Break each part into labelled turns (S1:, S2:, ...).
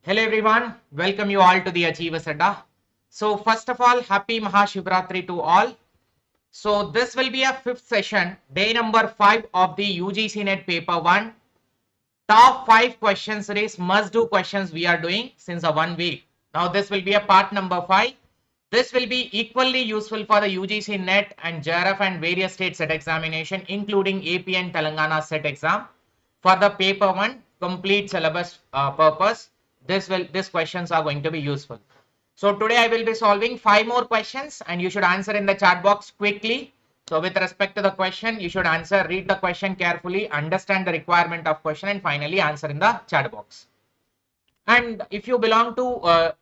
S1: Hello everyone, welcome you all to the Achievers Adda. So first of all, happy Mahashivratri to all. So this will be a fifth session, day number 5 of the UGC NET paper 1. Top 5 question series, must do questions we are doing since a 1 week. Now this will be a part number 5. This will be equally useful for the UGC NET and JRF and various state set examination, including AP and Telangana set exam. For the paper 1 complete syllabus purpose, these questions are going to be useful. So today I will be solving 5 more questions and you should answer in the chat box quickly. So with respect to the question, you should answer, read the question carefully, understand the requirement of question and finally answer in the chat box. And if you belong to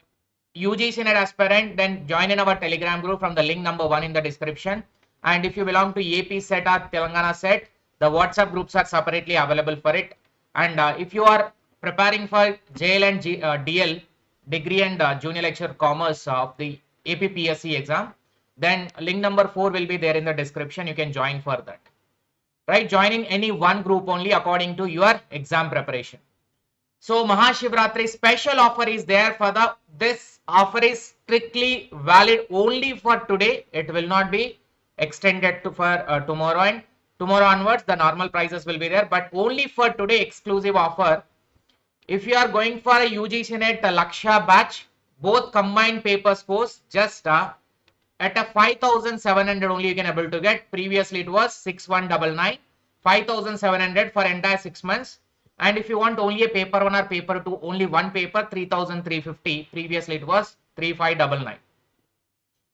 S1: UGC NET aspirant, then join in our Telegram group from the link number 1 in the description. And if you belong to APPSC or Telangana set, the WhatsApp groups are separately available for it. And if you are preparing for JL and DL, degree and junior lecture commerce of the APPSC exam, then link number 4 will be there in the description. You can join for that. Right? Joining any one group only according to your exam preparation. So Mahashivratri special offer is there for this offer is strictly valid only for today. It will not be extended to for tomorrow, and tomorrow onwards the normal prices will be there, but only for today exclusive offer. If you are going for a UGC NET Lakshya batch, both combined paper scores, just at a 5,700 only you can able to get. Previously it was 6,199, 5,700 for entire 6 months. And if you want only a paper 1 or paper 2, only one paper, 3,350. Previously it was 3,599.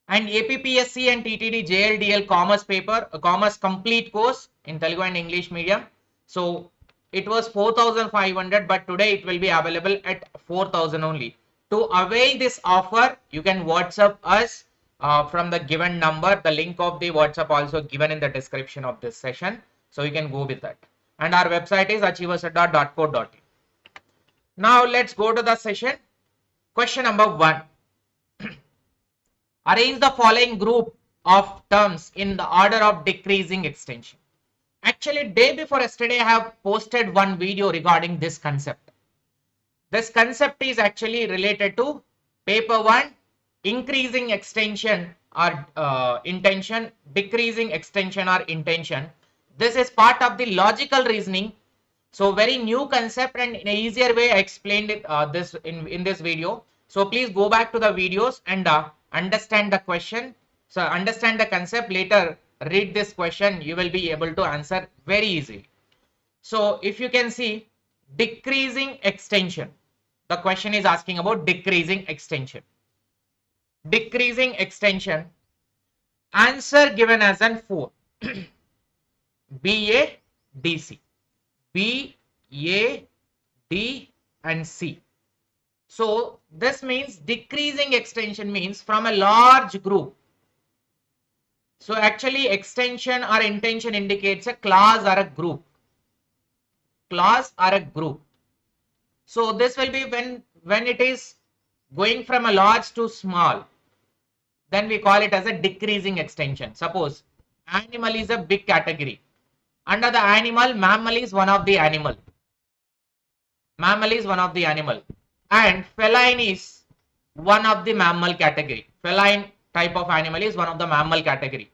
S1: And APPSC and TTD JLDL commerce paper, commerce complete course in Telugu and English medium. So it was 4,500, but today it will be available at 4,000 only. To avail this offer, you can WhatsApp us from the given number. The link of the WhatsApp also given in the description of this session. So you can go with that. And our website is achieversadda.co.in. Now let's go to the session. Question number 1. Arrange the following group of terms in the order of decreasing extension. Actually, day before yesterday, I have posted one video regarding this concept. This concept is actually related to paper 1, increasing extension or intention, decreasing extension or intention. This is part of the logical reasoning. So very new concept, and in an easier way I explained it this in this video. So please go back to the videos and understand the question. So understand the concept. Later read this question, you will be able to answer very easily. So if you can see, decreasing extension, the question is asking about decreasing extension. Decreasing extension, answer given as an 4. B, A, D, C. B, A, D and C. So this means decreasing extension means from a large group. So actually extension or intention indicates a class or a group. Class or a group. So this will be when it is going from a large to small. Then we call it as a decreasing extension. Suppose animal is a big category. Under the animal, mammal is one of the animal. Mammal is one of the animal. And feline is one of the mammal category. Feline type of animal is one of the mammal category.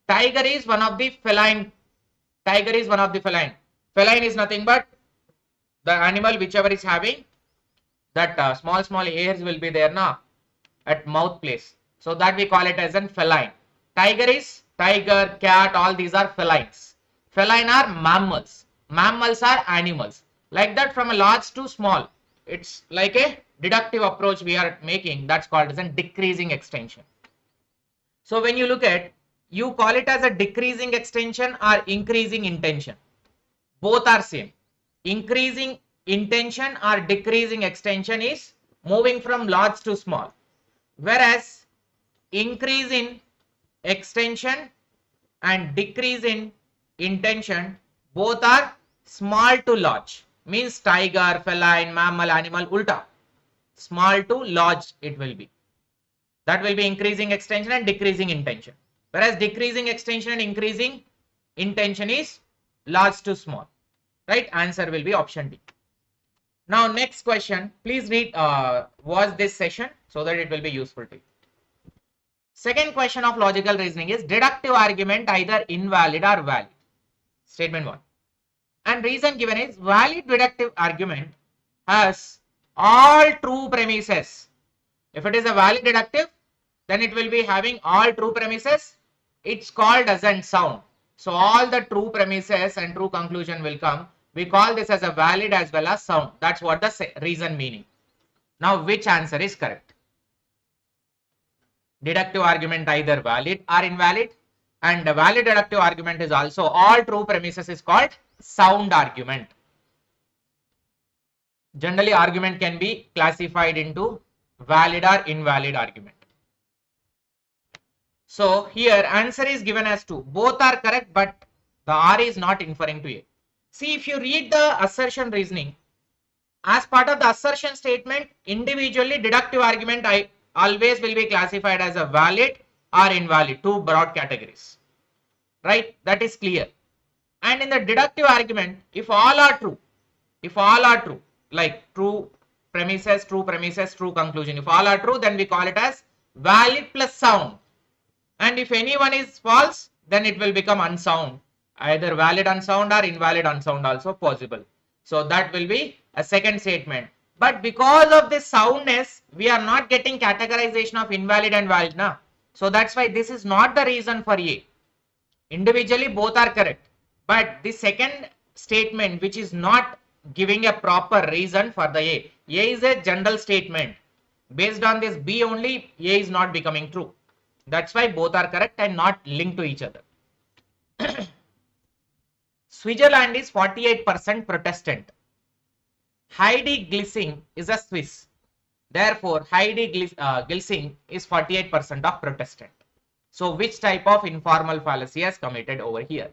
S1: Tiger is one of the feline. Tiger is one of the feline. Feline is nothing but the animal whichever is having that small hairs will be there now at mouth place. So that we call it as a feline. Tiger is tiger, cat, all these are felines. Feline are mammals. Mammals are animals. Like that from a large to small. It's like a deductive approach we are making. That's called as a decreasing extension. So when you look at, you call it as a decreasing extension or increasing intention. Both are same. Increasing intention or decreasing extension is moving from large to small. Whereas increase in extension and decrease in intention, both are small to large. Means tiger, feline, mammal, animal, ulta. Small to large it will be. That will be increasing extension and decreasing intention. Whereas decreasing extension and increasing intention is large to small. Right? Answer will be option D. Now next question, please read watch this session so that it will be useful to you. Second question of logical reasoning is deductive argument either invalid or valid. Statement 1. And reason given is valid deductive argument has all true premises. If it is a valid deductive, then it will be having all true premises. It's called as an sound. So all the true premises and true conclusion will come. We call this as a valid as well as sound. That's what the reason meaning. Now which answer is correct? Deductive argument either valid or invalid, and the valid deductive argument is also all true premises is called sound argument. Generally argument can be classified into valid or invalid argument. So here answer is given as 2. Both are correct, but the R is not inferring to A. See, if you read the assertion reasoning, as part of the assertion statement, individually deductive argument always will be classified as a valid or invalid, 2 broad categories. Right? That is clear. And in the deductive argument, if all are true, like true premises, true conclusion, if all are true, then we call it as valid plus sound. And if any one is false, then it will become unsound. Either valid unsound or invalid unsound also possible. So that will be a second statement. But because of this soundness, we are not getting categorization of invalid and valid now. So that's why this is not the reason for A. Individually both are correct. But the second statement which is not giving a proper reason for the A. A is a general statement. Based on this B only, A is not becoming true. That's why both are correct and not linked to each other. Switzerland is 48% Protestant. Heidi Glissing is a Swiss. Therefore, Heidi Glissing is 48% of Protestant. So, which type of informal fallacy has committed over here?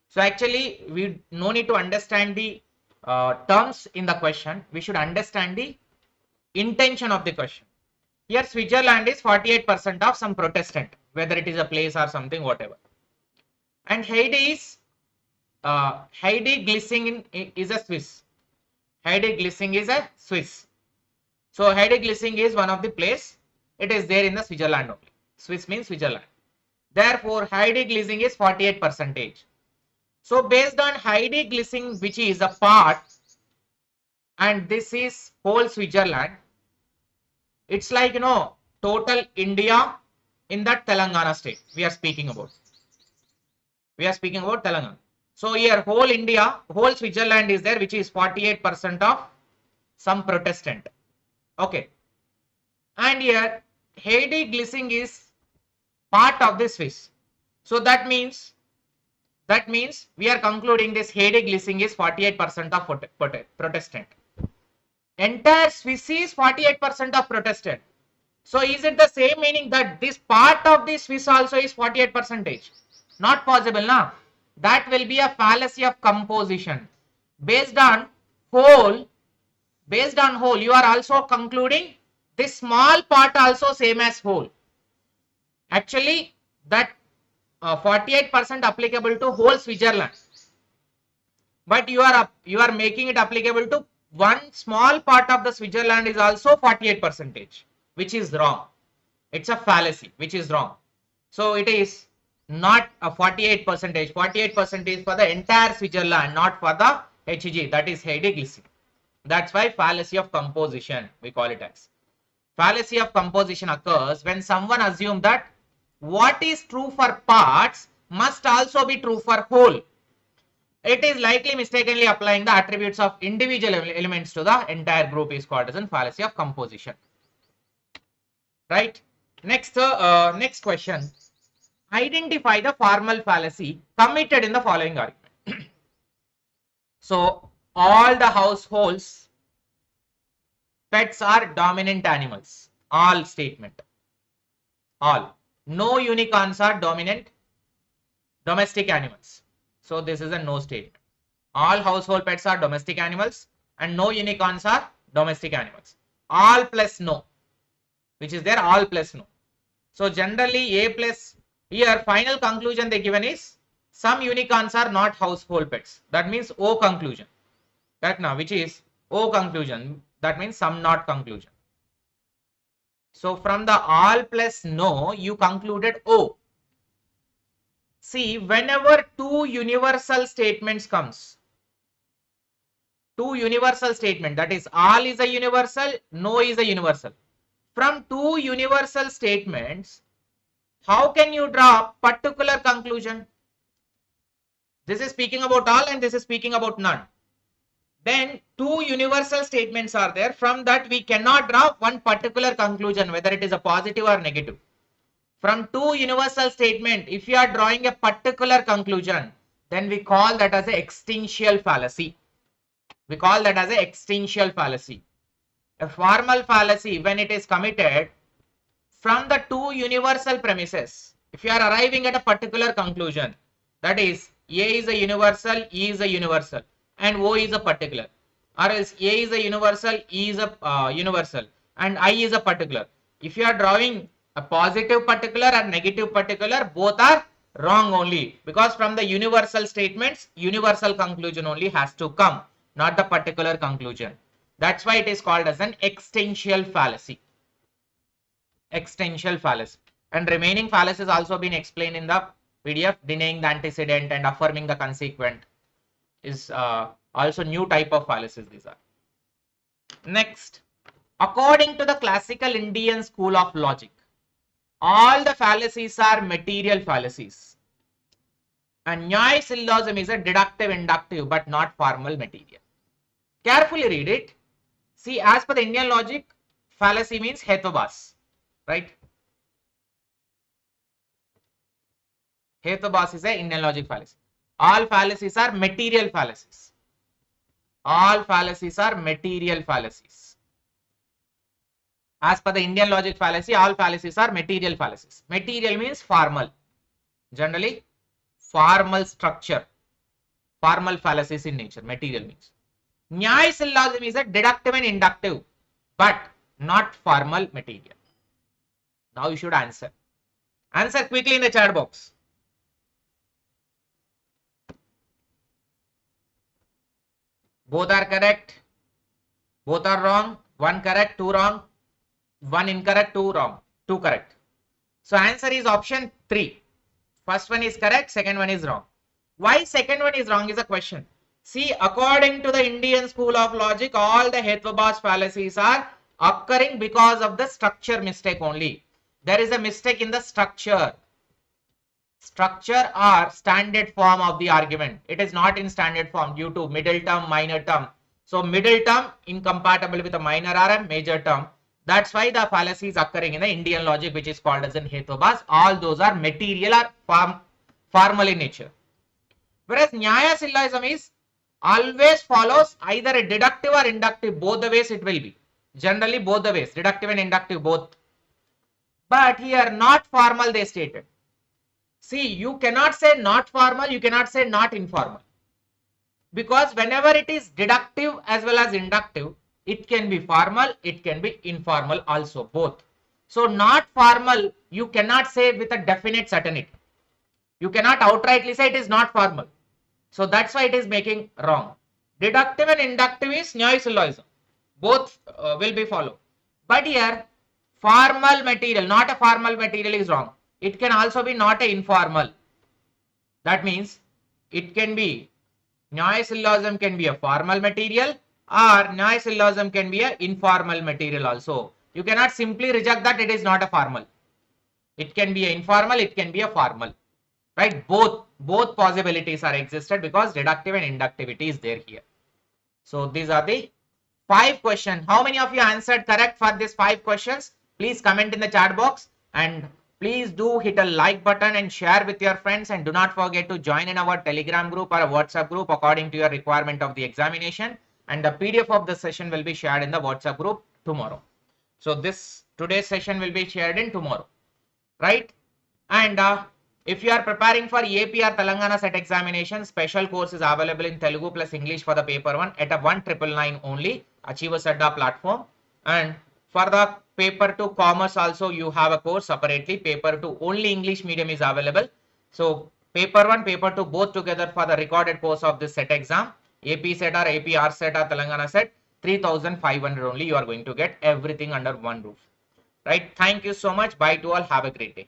S1: So, actually, we no need to understand the terms in the question. We should understand the intention of the question. Here, Switzerland is 48% of some Protestant, whether it is a place or something, whatever. And Heidi Glissing is a Swiss. Heidi Glissing is a Swiss. So Heidi Glissing is one of the place. It is there in the Switzerland only. Swiss means Switzerland. Therefore, Heidi Glissing is 48%. So based on Heidi Glissing, which is a part, and this is whole Switzerland, it's like, total India in that Telangana state we are speaking about. We are speaking about Telangana. So here whole India, whole Switzerland is there, which is 48% of some Protestant. Okay. And here Heidi Glissing is part of the Swiss. So that means we are concluding this Heidi Glissing is 48% of Protestant. Entire Swiss is 48% of Protestant. So is it the same meaning that this part of the Swiss also is 48%? Not possible, na? That will be a fallacy of composition. Based on whole, you are also concluding this small part also same as whole. Actually, that 48% applicable to whole Switzerland. But you are making it applicable to one small part of the Switzerland is also 48%, which is wrong. It's a fallacy, which is wrong. So it is not a 48%. 48% is for the entire Switzerland, not for the HG, that is Heidi Glissing. That's why fallacy of composition, we call it as. Fallacy of composition occurs when someone assumes that what is true for parts must also be true for whole. It is likely mistakenly applying the attributes of individual elements to the entire group is called as a fallacy of composition. Right? Next question. Identify the formal fallacy committed in the following argument. So, all the households, pets are dominant animals. All statement. All. No unicorns are dominant domestic animals. So, this is a no statement. All household pets are domestic animals and no unicorns are domestic animals. All plus no, which is there, all plus no. So, generally A plus, here final conclusion they given is some unicorns are not household pets. That means O conclusion. That now, which is O conclusion. That means some not conclusion. So from the all plus no, you concluded O. See, whenever two universal statements comes, two universal statement, that is all is a universal, no is a universal. From two universal statements, how can you draw particular conclusion? This is speaking about all and this is speaking about none. Then two universal statements are there. From that we cannot draw one particular conclusion, whether it is a positive or negative. From two universal statement, if you are drawing a particular conclusion, then we call that as a extinential fallacy. We call that as a extinential fallacy. A formal fallacy, when it is committed from the two universal premises, if you are arriving at a particular conclusion, that is A is a universal, E is a universal, and O is a particular, or else A is a universal, E is a universal, and I is a particular. If you are drawing a positive particular and negative particular, both are wrong only, because from the universal statements, universal conclusion only has to come, not the particular conclusion. That's why it is called as an extinential fallacy. Extinential fallacy. And remaining fallacies also been explained in the PDF. Denying the antecedent and affirming the consequent is also new type of fallacies these are. Next, according to the classical Indian school of logic, all the fallacies are material fallacies. And न्याय syllogism is a deductive inductive but not formal material. Carefully read it. See, as per the Indian logic, fallacy means hetvabas, right? Hetvabas is a Indian logic fallacy. All fallacies are material fallacies. All fallacies are material fallacies. As per the Indian logic fallacy, all fallacies are material fallacies. Material means formal. Generally, formal structure. Formal fallacies in nature. Material means. न्याय syllogism is a deductive and inductive, but not formal material. Now you should answer. Answer quickly in the chat box. Both are correct. Both are wrong. One correct, two wrong. One incorrect, two wrong. Two correct. So answer is option 3. First one is correct, second one is wrong. Why second one is wrong is a question. See, according to the Indian school of logic, all the hetvabas fallacies are occurring because of the structure mistake only. There is a mistake in the structure. Structure or standard form of the argument. It is not in standard form due to middle term, minor term. So middle term incompatible with a minor or a major term. That's why the fallacy is occurring in the Indian logic, which is called as an hetvabas. All those are material or formal in nature. Whereas Nyaya syllogism is always follows either a deductive or inductive. Both the ways it will be. Generally both the ways. Deductive and inductive both. But here not formal they stated. See, you cannot say not formal. You cannot say not informal. Because whenever it is deductive as well as inductive, it can be formal, it can be informal also, both. So not formal, you cannot say with a definite certainty. You cannot outrightly say it is not formal. So that's why it is making wrong. Deductive and inductive is Nyaya syllogism. Both will be followed. But here, formal material, not a formal material is wrong. It can also be not a informal. That means it can be, Nyaya syllogism can be a formal material, or Nyaya syllogism can be an informal material also. You cannot simply reject that it is not a formal. It can be an informal, it can be a formal. Right? Both possibilities are existed because deductive and inductivity is there here. So these are the 5 questions. How many of you answered correct for these 5 questions? Please comment in the chat box, and please do hit a like button and share with your friends, and do not forget to join in our Telegram group or a WhatsApp group according to your requirement of the examination, and the PDF of the session will be shared in the WhatsApp group tomorrow. So today's session will be shared in tomorrow, right? And if you are preparing for APR Telangana set examination, special course is available in Telugu plus English for the paper 1 at a 1,999 only, AchieverSedda platform. And for the paper 2 commerce also you have a course separately. Paper 2 only English medium is available. So paper 1, paper 2 both together for the recorded course of this set exam, APSET or APR set or Telangana set. 3,500 only you are going to get everything under one roof. Right? Thank you so much. Bye to all. Have a great day.